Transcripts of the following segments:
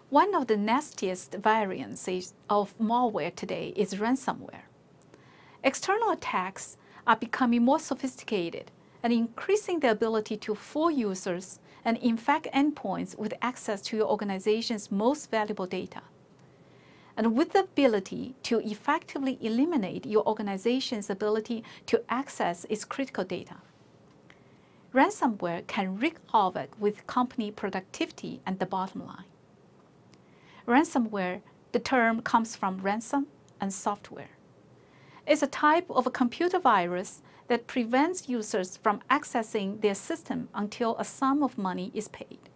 One of the nastiest variants of malware today is ransomware. External attacks are becoming more sophisticated and increasing the ability to fool users and infect endpoints with access to your organization's most valuable data. And with the ability to effectively eliminate your organization's ability to access its critical data. Ransomware can wreak havoc with company productivity and the bottom line. Ransomware, the term comes from ransom and software. It's a type of a computer virus that prevents users from accessing their system until a sum of money is paid.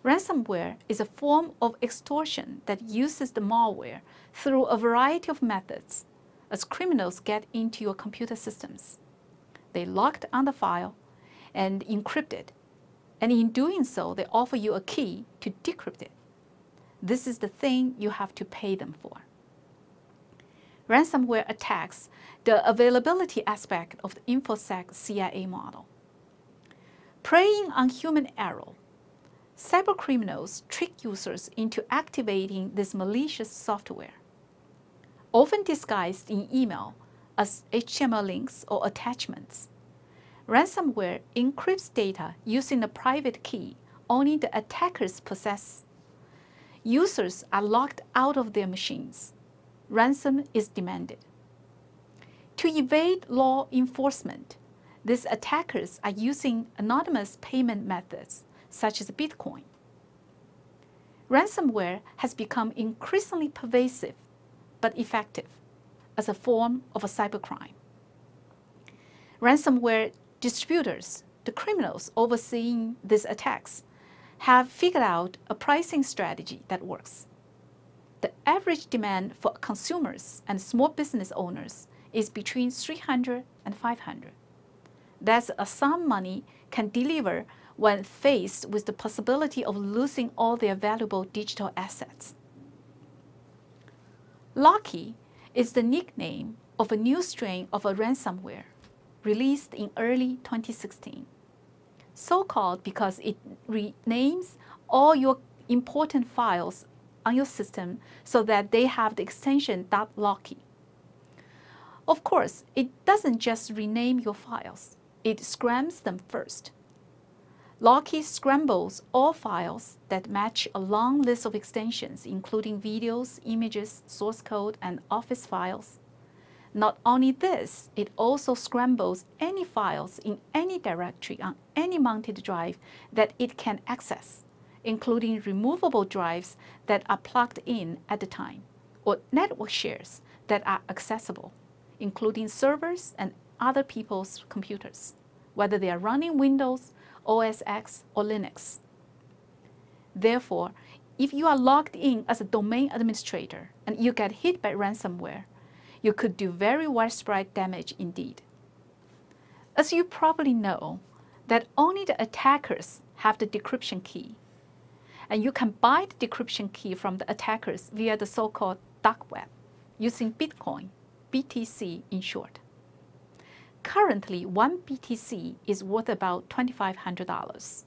Ransomware is a form of extortion that uses the malware through a variety of methods as criminals get into your computer systems. They lock on the file and encrypt it, and in doing so, they offer you a key to decrypt it. This is the thing you have to pay them for. Ransomware attacks the availability aspect of the InfoSec CIA model. Preying on human error, cybercriminals trick users into activating this malicious software, often disguised in email as HTML links or attachments. Ransomware encrypts data using a private key only the attackers possess. Users are locked out of their machines. Ransom is demanded. To evade law enforcement, these attackers are using anonymous payment methods such as Bitcoin. Ransomware has become increasingly pervasive but effective as a form of a cybercrime. Ransomware distributors, the criminals overseeing these attacks, have figured out a pricing strategy that works. The average demand for consumers and small business owners is between $300 and $500. That's a sum money can deliver when faced with the possibility of losing all their valuable digital assets. Locky is the nickname of a new strain of a ransomware released in early 2016. So-called because it renames all your important files on your system so that they have the extension .locky. Of course, it doesn't just rename your files. It scrams them first. Locky scrambles all files that match a long list of extensions, including videos, images, source code, and Office files. Not only this, it also scrambles any files in any directory on any mounted drive that it can access, including removable drives that are plugged in at the time, or network shares that are accessible, including servers and other people's computers, whether they are running Windows, OS X, or Linux. Therefore, if you are logged in as a domain administrator and you get hit by ransomware, you could do very widespread damage indeed. As you probably know, that only the attackers have the decryption key, and you can buy the decryption key from the attackers via the so-called dark web, using Bitcoin, BTC in short. Currently, one BTC is worth about $2,500.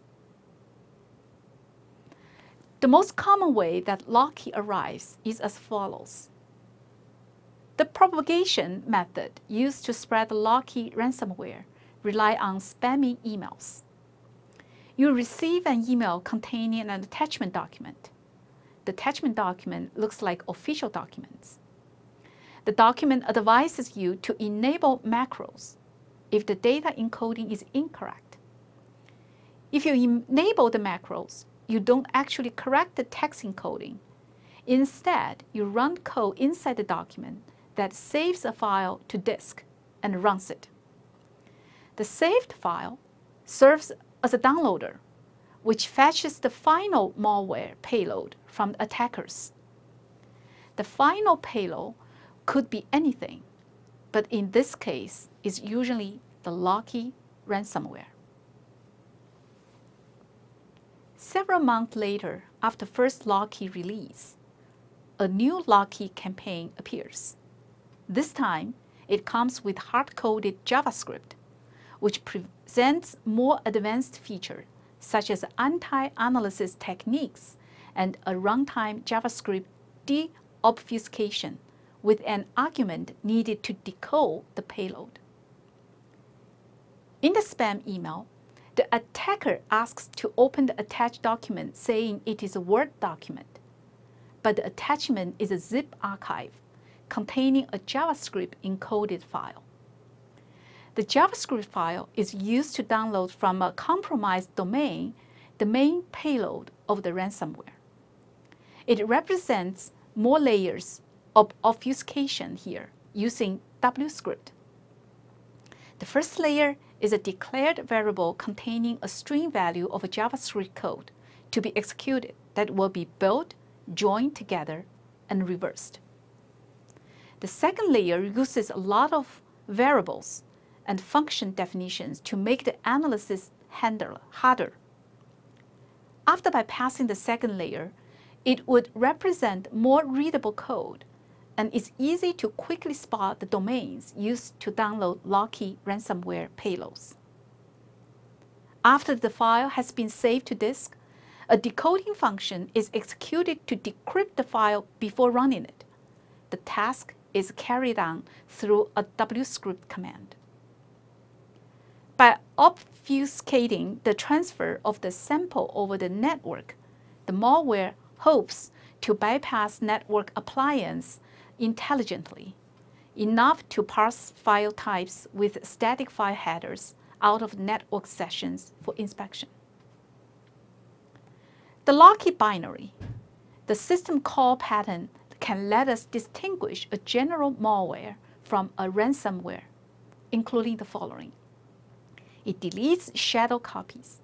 The most common way that Locky arrives is as follows. The propagation method used to spread the Locky ransomware rely on spammy emails. You receive an email containing an attachment document. The attachment document looks like official documents. The document advises you to enable macros if the data encoding is incorrect. If you enable the macros, you don't actually correct the text encoding. Instead, you run code inside the document that saves a file to disk and runs it. The saved file serves as a downloader, which fetches the final malware payload from the attackers. The final payload could be anything, but in this case, is usually the Locky ransomware. Several months later, after first Locky release, a new Locky campaign appears. This time, it comes with hard-coded JavaScript, which presents more advanced features, such as anti-analysis techniques and a runtime JavaScript deobfuscation with an argument needed to decode the payload. In the spam email, the attacker asks to open the attached document saying it is a Word document, but the attachment is a zip archive containing a JavaScript encoded file. The JavaScript file is used to download from a compromised domain the main payload of the ransomware. It represents more layers of obfuscation here using WScript. The first layer is a declared variable containing a string value of a JavaScript code to be executed that will be built, joined together, and reversed. The second layer uses a lot of variables and function definitions to make the analysis harder. After bypassing the second layer, it would represent more readable code, and it's easy to quickly spot the domains used to download locky ransomware payloads. After the file has been saved to disk, a decoding function is executed to decrypt the file before running it. The task is carried on through a WScript command. By obfuscating the transfer of the sample over the network, the malware hopes to bypass network appliance intelligently, enough to parse file types with static file headers out of network sessions for inspection. The locky binary, the system call pattern, can let us distinguish a general malware from a ransomware, including the following. It deletes shadow copies.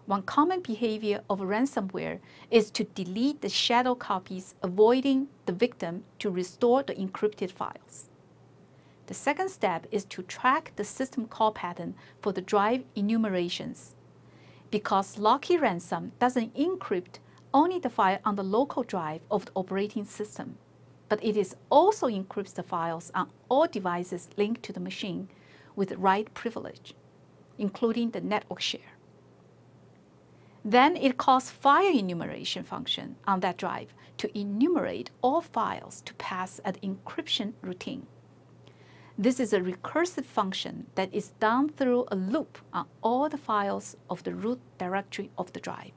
One common behavior of ransomware is to delete the shadow copies, avoiding the victim to restore the encrypted files. The second step is to track the system call pattern for the drive enumerations. Because locky ransom doesn't encrypt only the file on the local drive of the operating system, but it also encrypts the files on all devices linked to the machine with write privilege, including the network share. Then it calls file enumeration function on that drive to enumerate all files to pass an encryption routine. This is a recursive function that is done through a loop on all the files of the root directory of the drive.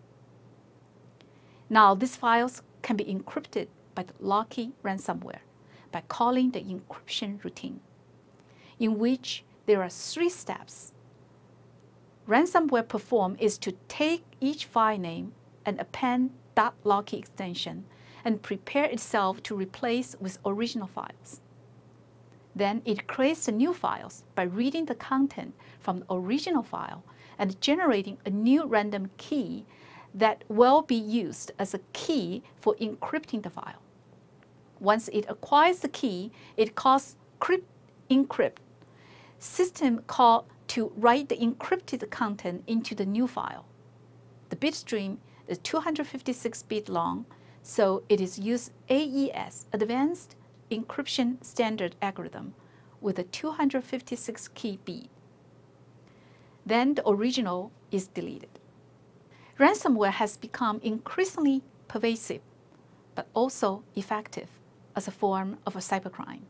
Now these files can be encrypted by the locky ransomware by calling the encryption routine, in which there are 3 steps. Ransomware perform is to take each file name and append .locky extension and prepare itself to replace with original files. Then it creates the new files by reading the content from the original file and generating a new random key that will be used as a key for encrypting the file. Once it acquires the key, it calls encrypt system call to write the encrypted content into the new file. The bit stream is 256-bit long, so it is used AES, Advanced Encryption Standard Algorithm, with a 256-key beat. Then the original is deleted. Ransomware has become increasingly pervasive, but also effective as a form of a cybercrime.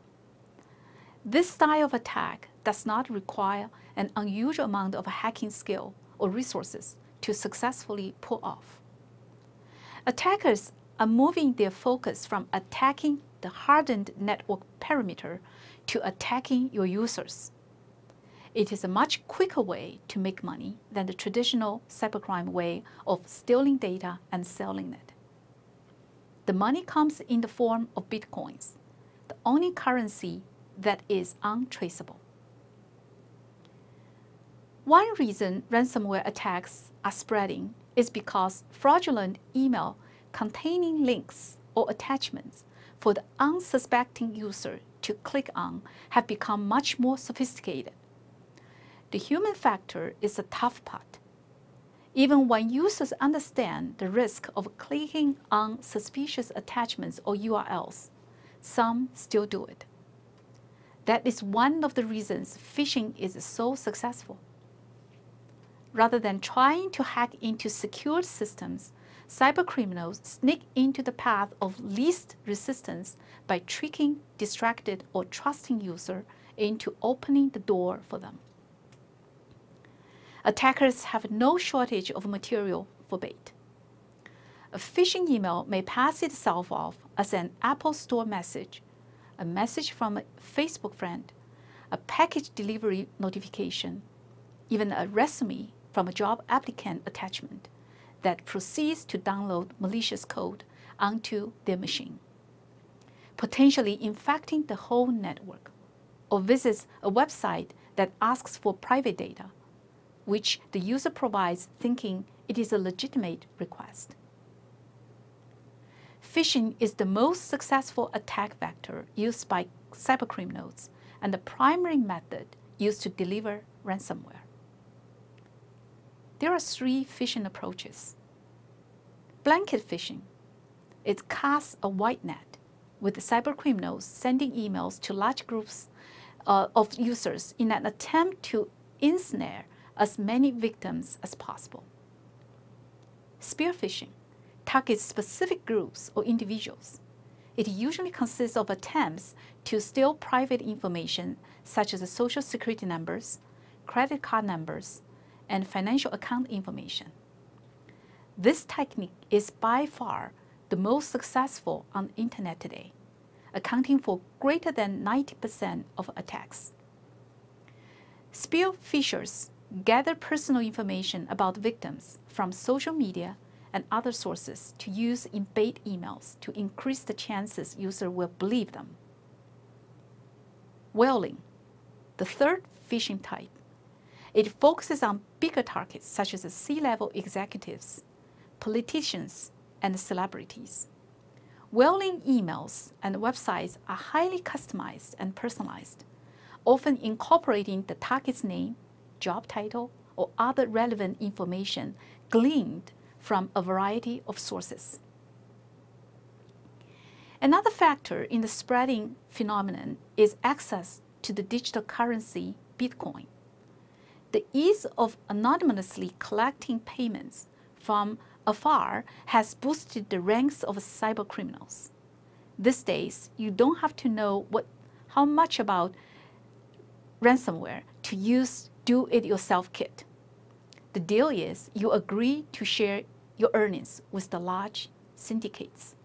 This style of attack does not require an unusual amount of hacking skill or resources to successfully pull off. Attackers are moving their focus from attacking the hardened network perimeter to attacking your users. It is a much quicker way to make money than the traditional cybercrime way of stealing data and selling it. The money comes in the form of bitcoins, the only currency that is untraceable. One reason ransomware attacks are spreading is because fraudulent email containing links or attachments for the unsuspecting user to click on have become much more sophisticated. The human factor is a tough part. Even when users understand the risk of clicking on suspicious attachments or URLs, some still do it. That is one of the reasons phishing is so successful. Rather than trying to hack into secure systems, cybercriminals sneak into the path of least resistance by tricking distracted or trusting users into opening the door for them. Attackers have no shortage of material for bait. A phishing email may pass itself off as an Apple Store message, a message from a Facebook friend, a package delivery notification, even a resume from a job applicant attachment that proceeds to download malicious code onto their machine, potentially infecting the whole network, or visits a website that asks for private data, which the user provides thinking it is a legitimate request. Phishing is the most successful attack vector used by cybercriminals and the primary method used to deliver ransomware. There are 3 phishing approaches. Blanket phishing. It casts a wide net, with cybercriminals sending emails to large groups of users in an attempt to ensnare as many victims as possible. Spear phishing targets specific groups or individuals. It usually consists of attempts to steal private information such as social security numbers, credit card numbers, and financial account information. This technique is by far the most successful on the internet today, accounting for greater than 90% of attacks. Spear phishers gather personal information about victims from social media and other sources to use in bait emails to increase the chances users will believe them. Whaling, the third phishing type. It focuses on bigger targets such as C-level executives, politicians, and celebrities. Whaling emails and websites are highly customized and personalized, often incorporating the target's name, job title, or other relevant information gleaned from a variety of sources. Another factor in the spreading phenomenon is access to the digital currency Bitcoin. The ease of anonymously collecting payments from afar has boosted the ranks of cybercriminals. These days, you don't have to know how much about ransomware to use do-it-yourself kit. The deal is you agree to share your earnings with the large syndicates.